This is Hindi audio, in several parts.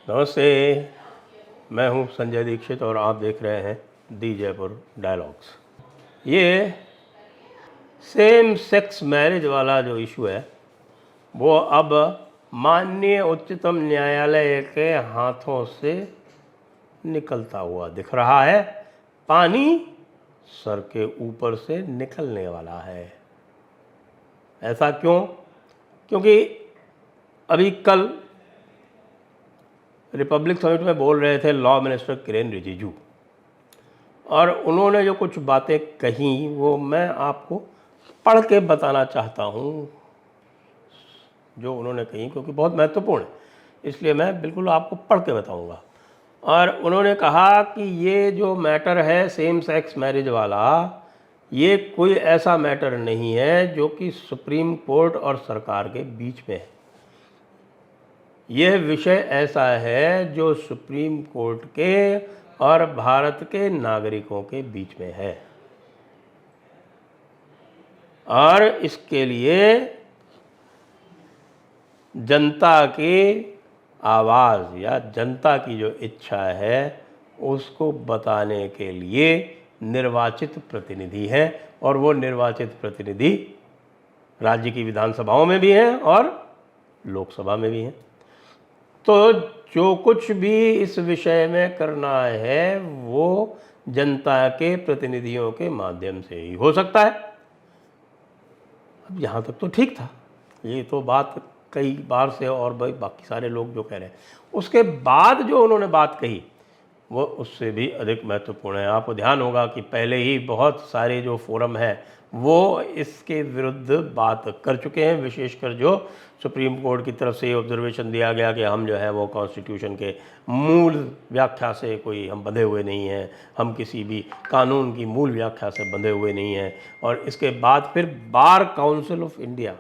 नमस्ते, मैं हूं संजय दीक्षित और आप देख रहे हैं दी जयपुर डायलॉग्स। ये सेम सेक्स मैरिज वाला जो इशू है वो अब माननीय उच्चतम न्यायालय के हाथों से निकलता हुआ दिख रहा है। पानी सर के ऊपर से निकलने वाला है। ऐसा क्यों? क्योंकि अभी कल रिपब्लिक समिट में बोल रहे थे लॉ मिनिस्टर किरेन रिजिजू, और उन्होंने जो कुछ बातें कही वो मैं आपको पढ़ के बताना चाहता हूँ जो उन्होंने कही, क्योंकि बहुत महत्वपूर्ण है, इसलिए मैं बिल्कुल आपको पढ़ के बताऊँगा। और उन्होंने कहा कि ये जो मैटर है सेम सेक्स मैरिज वाला, ये कोई ऐसा मैटर नहीं है जो कि सुप्रीम कोर्ट और सरकार के बीच में है। यह विषय ऐसा है जो सुप्रीम कोर्ट के और भारत के नागरिकों के बीच में है, और इसके लिए जनता की आवाज़ या जनता की जो इच्छा है उसको बताने के लिए निर्वाचित प्रतिनिधि हैं, और वो निर्वाचित प्रतिनिधि राज्य की विधानसभाओं में भी हैं और लोकसभा में भी हैं। तो जो कुछ भी इस विषय में करना है वो जनता के प्रतिनिधियों के माध्यम से ही हो सकता है। अब यहाँ तक तो ठीक था, ये तो बात कई बार से और बाकी सारे लोग जो कह रहे हैं, उसके बाद जो उन्होंने बात कही वो उससे भी अधिक महत्वपूर्ण है। आपको ध्यान होगा कि पहले ही बहुत सारे जो फोरम हैं वो इसके विरुद्ध बात कर चुके हैं, विशेषकर जो सुप्रीम कोर्ट की तरफ से ऑब्जर्वेशन दिया गया कि हम जो है वो कॉन्स्टिट्यूशन के मूल व्याख्या से कोई हम बंधे हुए नहीं हैं, हम किसी भी कानून की मूल व्याख्या से बंधे हुए नहीं हैं। और इसके बाद फिर बार काउंसिल ऑफ इंडिया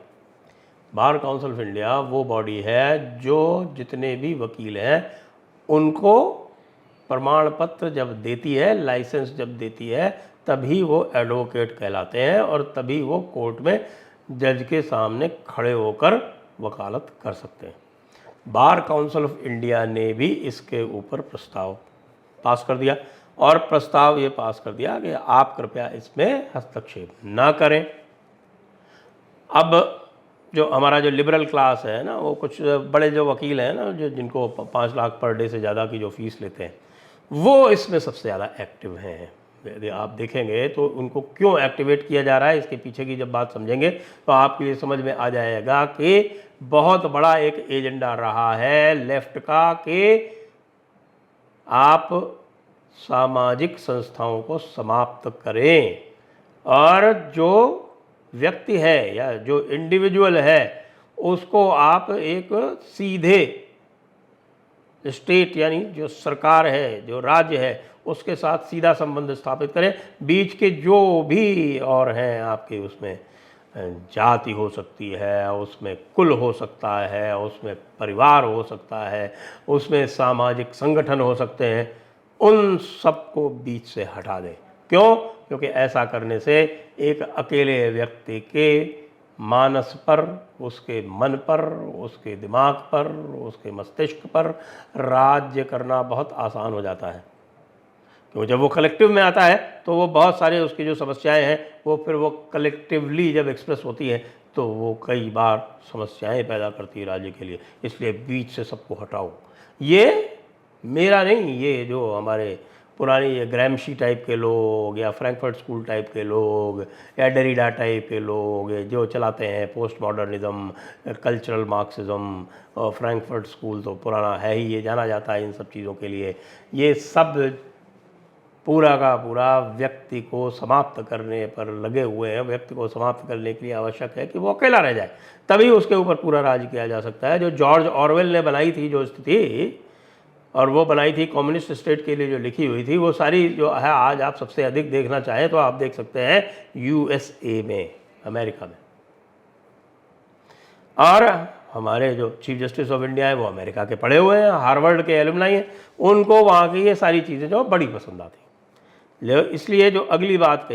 वो बॉडी है जो जितने भी वकील हैं उनको प्रमाण पत्र जब देती है, लाइसेंस जब देती है, तभी वो एडवोकेट कहलाते हैं और तभी वो कोर्ट में जज के सामने खड़े होकर वकालत कर सकते हैं। बार काउंसिल ऑफ इंडिया ने भी इसके ऊपर प्रस्ताव पास कर दिया, और प्रस्ताव ये पास कर दिया कि आप कृपया इसमें हस्तक्षेप ना करें। अब जो हमारा जो लिबरल क्लास है ना, वो कुछ बड़े जो वकील हैं ना, जो जिनको 5 लाख पर डे से ज़्यादा की जो फीस लेते हैं, वो इसमें सबसे ज़्यादा एक्टिव हैं। यदि आप देखेंगे तो उनको क्यों एक्टिवेट किया जा रहा है, इसके पीछे की जब बात समझेंगे तो आपको ये समझ में आ जाएगा कि बहुत बड़ा एक एजेंडा रहा है लेफ्ट का कि आप सामाजिक संस्थाओं को समाप्त करें, और जो व्यक्ति है या जो इंडिविजुअल है उसको आप एक सीधे स्टेट यानी जो सरकार है, जो राज्य है, उसके साथ सीधा संबंध स्थापित करें। बीच के जो भी और हैं आपके, उसमें जाति हो सकती है, उसमें कुल हो सकता है, उसमें परिवार हो सकता है, उसमें सामाजिक संगठन हो सकते हैं, उन सबको बीच से हटा दें। क्यों? क्योंकि ऐसा करने से एक अकेले व्यक्ति के मानस पर, उसके मन पर, उसके दिमाग पर, उसके मस्तिष्क पर राज्य करना बहुत आसान हो जाता है। क्योंकि जब वो कलेक्टिव में आता है तो वो बहुत सारे उसकी जो समस्याएं हैं वो फिर वो कलेक्टिवली जब एक्सप्रेस होती है तो वो कई बार समस्याएं पैदा करती है राज्य के लिए। इसलिए बीच से सबको हटाओ। ये मेरा नहीं, ये जो हमारे पुरानी ये ग्रैमशी टाइप के लोग या फ्रैंकफर्ट स्कूल टाइप के लोग या डेरिडा टाइप के लोग जो चलाते हैं पोस्ट मॉडर्निज़म, कल्चरल मार्क्सिज्म, और फ्रैंकफर्ट स्कूल तो पुराना है ही, ये जाना जाता है इन सब चीज़ों के लिए। ये सब पूरा का पूरा व्यक्ति को समाप्त करने पर लगे हुए हैं। व्यक्ति को समाप्त करने के लिए आवश्यक है कि वो अकेला रह जाए, तभी उसके ऊपर पूरा राज किया जा सकता है। जो जॉर्ज ऑरवेल ने बनाई थी जो स्थिति, और वो बनाई थी कम्युनिस्ट स्टेट के लिए जो लिखी हुई थी, वो सारी जो है आज आप सबसे अधिक देखना चाहें तो आप देख सकते हैं यूएसए में, अमेरिका में। और हमारे जो चीफ जस्टिस ऑफ इंडिया है वो अमेरिका के पढ़े हुए हैं, हार्वर्ड के एलुमनाई हैं, उनको वहाँ की ये सारी चीज़ें जो बड़ी पसंद आती। इसलिए जो अगली बात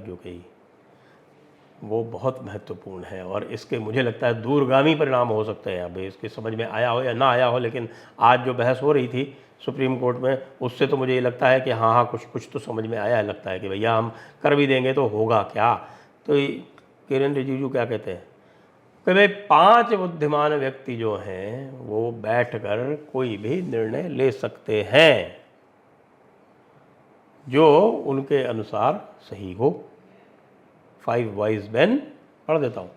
जो कही वो बहुत महत्वपूर्ण है और इसके मुझे लगता है दूरगामी परिणाम हो सकते हैं। अब इसके समझ में आया हो या ना आया हो, लेकिन आज जो बहस हो रही थी सुप्रीम कोर्ट में, उससे तो मुझे ये लगता है कि हाँ हाँ कुछ कुछ तो समझ में आया है। लगता है कि भैया हम कर भी देंगे तो होगा क्या। तो किरेन रिजिजू क्या कहते हैं कि भाई 5 बुद्धिमान व्यक्ति जो हैं वो बैठकर कोई भी निर्णय ले सकते हैं जो उनके अनुसार सही हो। 5 wise men, पढ़ देता हूँ।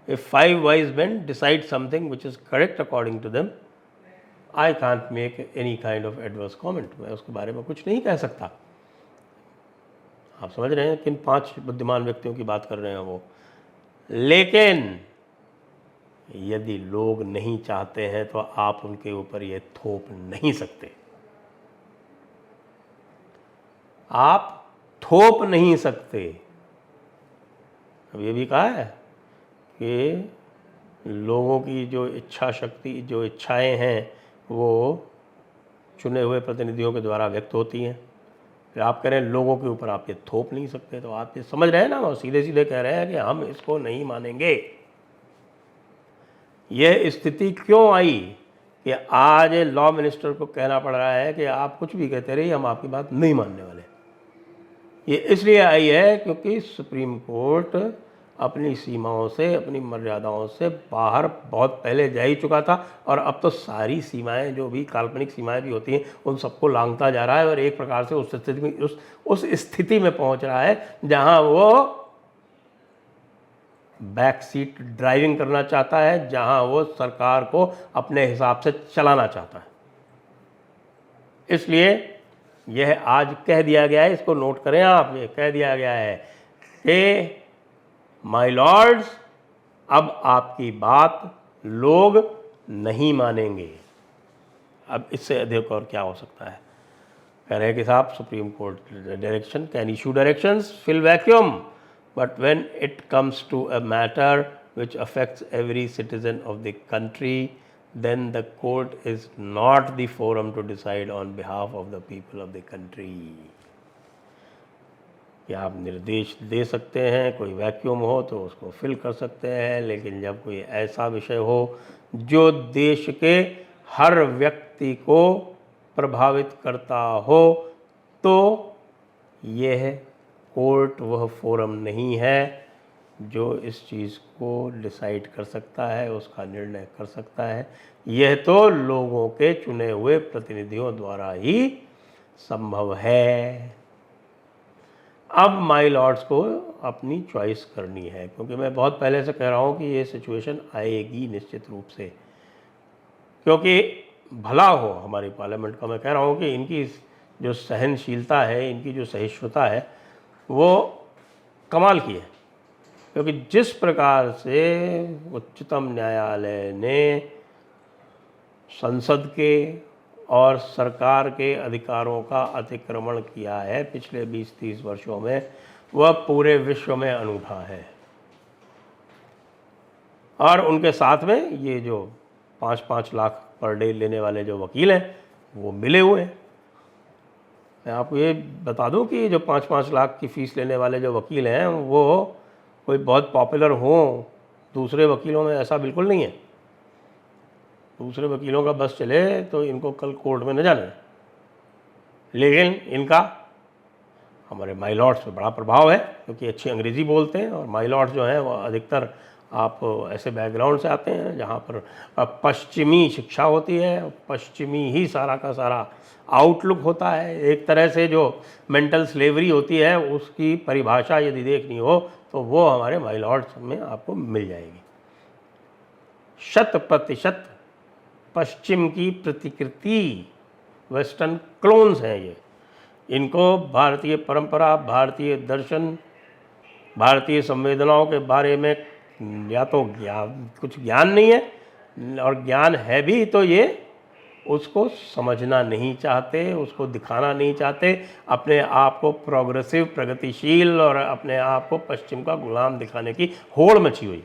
If 5 wise men decide something which is correct according to them, I can't make any kind of adverse comment. मैं उसके बारे में कुछ नहीं कह सकता। आप समझ रहे हैं किन 5 बुद्धिमान व्यक्तियों की बात कर रहे हैं वो। लेकिन यदि लोग नहीं चाहते हैं तो आप उनके ऊपर ये थोप नहीं सकते। आप थोप नहीं सकते। अब ये भी कहा है कि लोगों की जो इच्छा शक्ति, जो इच्छाएं हैं वो चुने हुए प्रतिनिधियों के द्वारा व्यक्त होती हैं। फिर आप कह रहे हैं लोगों के ऊपर आप ये थोप नहीं सकते, तो आप ये समझ रहे हैं ना, वो सीधे सीधे कह रहे हैं कि हम इसको नहीं मानेंगे। यह स्थिति क्यों आई कि आज लॉ मिनिस्टर को कहना पड़ रहा है कि आप कुछ भी कहते रहिए, हम आपकी बात नहीं मानने वाले। ये इसलिए आई है क्योंकि सुप्रीम कोर्ट अपनी सीमाओं से, अपनी मर्यादाओं से बाहर बहुत पहले जा ही चुका था और अब तो सारी सीमाएं, जो भी काल्पनिक सीमाएं भी होती हैं, उन सबको लांघता जा रहा है और एक प्रकार से उस स्थिति में पहुंच रहा है जहां वो बैक सीट ड्राइविंग करना चाहता है, जहां वो सरकार को अपने हिसाब से चलाना चाहता है। इसलिए यह आज कह दिया गया है, इसको नोट करें आप, ये कह दिया गया है कि माय लॉर्ड्स, अब आपकी बात लोग नहीं मानेंगे। अब इससे अधिक और क्या हो सकता है। कह रहे हैं कि साहब supreme court direction can issue directions, fill vacuum, but when it comes to a matter which affects every citizen of the country, then the court is not the forum to decide on behalf of the people of the country. कि आप निर्देश दे सकते हैं, कोई वैक्यूम हो तो उसको फिल कर सकते हैं, लेकिन जब कोई ऐसा विषय हो जो देश के हर व्यक्ति को प्रभावित करता हो, तो यह कोर्ट वह फोरम नहीं है जो इस चीज़ को डिसाइड कर सकता है, उसका निर्णय कर सकता है। यह तो लोगों के चुने हुए प्रतिनिधियों द्वारा ही संभव है। अब माय लॉर्ड्स को अपनी चॉइस करनी है, क्योंकि मैं बहुत पहले से कह रहा हूँ कि ये सिचुएशन आएगी निश्चित रूप से, क्योंकि भला हो हमारी पार्लियामेंट का। मैं कह रहा हूँ कि इनकी जो सहनशीलता है, इनकी जो सहिष्णुता है, वो कमाल की है। क्योंकि जिस प्रकार से उच्चतम न्यायालय ने संसद के और सरकार के अधिकारों का अतिक्रमण किया है पिछले 20-30 वर्षों में, वह पूरे विश्व में अनूठा है। और उनके साथ में ये जो 5-5 लाख पर डे लेने वाले जो वकील हैं वो मिले हुए हैं। मैं आपको ये बता दूं कि जो 5-5 लाख की फ़ीस लेने वाले जो वकील हैं वो कोई बहुत पॉपुलर हों दूसरे वकीलों में, ऐसा बिल्कुल नहीं है। दूसरे वकीलों का बस चले तो इनको कल कोर्ट में न जाने, लेकिन इनका हमारे माय लॉर्ड्स पे बड़ा प्रभाव है, क्योंकि अच्छी अंग्रेज़ी बोलते हैं। और माय लॉर्ड्स जो हैं वो अधिकतर आप ऐसे बैकग्राउंड से आते हैं जहाँ पर पश्चिमी शिक्षा होती है, पश्चिमी ही सारा का सारा आउटलुक होता है। एक तरह से जो मेंटल स्लेवरी होती है उसकी परिभाषा यदि देखनी हो तो वो हमारे माय लॉर्ड्स में आपको मिल जाएगी। 100% पश्चिम की प्रतिकृति, वेस्टर्न क्लोन्स हैं ये। इनको भारतीय परंपरा, भारतीय दर्शन, भारतीय संवेदनाओं के बारे में या तो कुछ ज्ञान नहीं है, और ज्ञान है भी तो ये उसको समझना नहीं चाहते, उसको दिखाना नहीं चाहते। अपने आप को प्रोग्रेसिव, प्रगतिशील और अपने आप को पश्चिम का गुलाम दिखाने की होड़ मची हुई।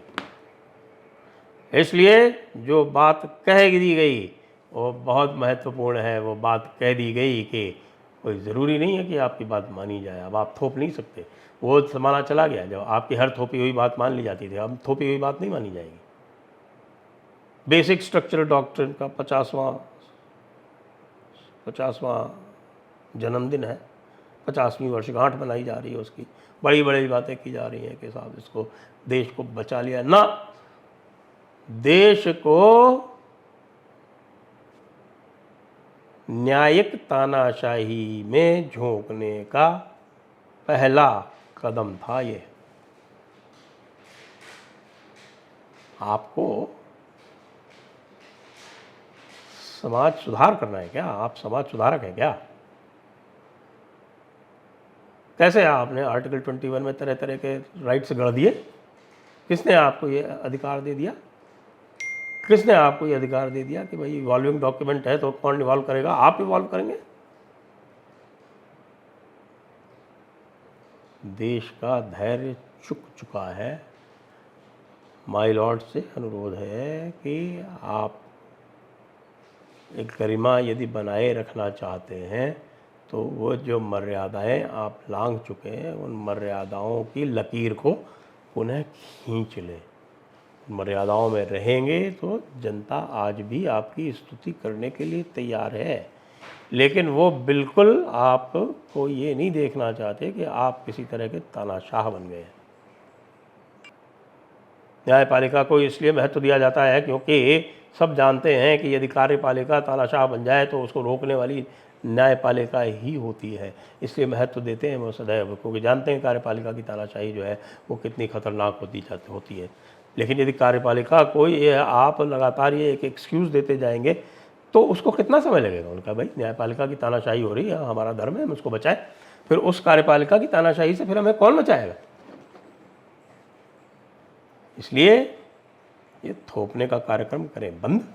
इसलिए जो बात कह दी गई वो बहुत महत्वपूर्ण है। वो बात कह दी गई कि कोई ज़रूरी नहीं है कि आपकी बात मानी जाए। अब आप थोप नहीं सकते। वो ज़माना चला गया जब आपकी हर थोपी हुई बात मान ली जाती थी। अब थोपी हुई बात नहीं मानी जाएगी। बेसिक स्ट्रक्चरल डॉक्ट्रिन का 50वां जन्मदिन है, 50वीं वर्षगांठ मनाई जा रही है उसकी। बड़ी बड़ी बातें की जा रही हैं कि साहब इसको देश को बचा लिया ना, देश को न्यायिक तानाशाही में झोंकने का पहला कदम था ये। आपको समाज सुधार करना है क्या? आप समाज सुधारक हैं क्या? कैसे आपने आर्टिकल 21 में तरह तरह के राइट्स गढ़ दिए? किसने आपको ये अधिकार दे दिया? किसने आपको ये अधिकार दे दिया कि भाई इवॉल्विंग डॉक्यूमेंट है तो कौन इवॉल्व करेगा? आप इवॉल्व करेंगे? देश का धैर्य चुक चुका है। माय लॉर्ड से अनुरोध है कि आप एक गरिमा यदि बनाए रखना चाहते हैं तो वो जो मर्यादाएं आप लांघ चुके हैं उन मर्यादाओं की लकीर को पुनः खींच लें। मर्यादाओं में रहेंगे तो जनता आज भी आपकी स्तुति करने के लिए तैयार है, लेकिन वो बिल्कुल आपको ये नहीं देखना चाहते कि आप किसी तरह के तानाशाह बन गए हैं। न्यायपालिका को इसलिए महत्व दिया जाता है क्योंकि सब जानते हैं कि यदि कार्यपालिका तानाशाह बन जाए तो उसको रोकने वाली न्यायपालिका ही होती है, इसलिए महत्व देते हैं वो सदैव, क्योंकि जानते हैं कार्यपालिका की तानाशाही जो है वो कितनी खतरनाक होती है। लेकिन यदि कार्यपालिका को ये आप लगातार ये एक एक्सक्यूज़ देते जाएंगे तो उसको कितना समय लगेगा? उनका भाई न्यायपालिका की तानाशाही हो रही है, हमारा धर्म है, हम उसको बचाएं। फिर उस कार्यपालिका की तानाशाही से फिर हमें कौन बचाएगा? इसलिए ये थोपने का कार्यक्रम करें बंद।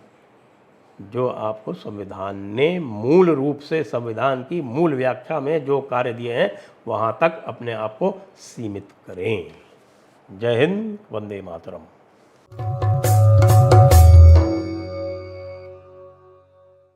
जो आपको संविधान ने मूल रूप से संविधान की मूल व्याख्या में जो कार्य दिए हैं वहाँ तक अपने आप को सीमित करें। जय हिंद, वंदे मातरम।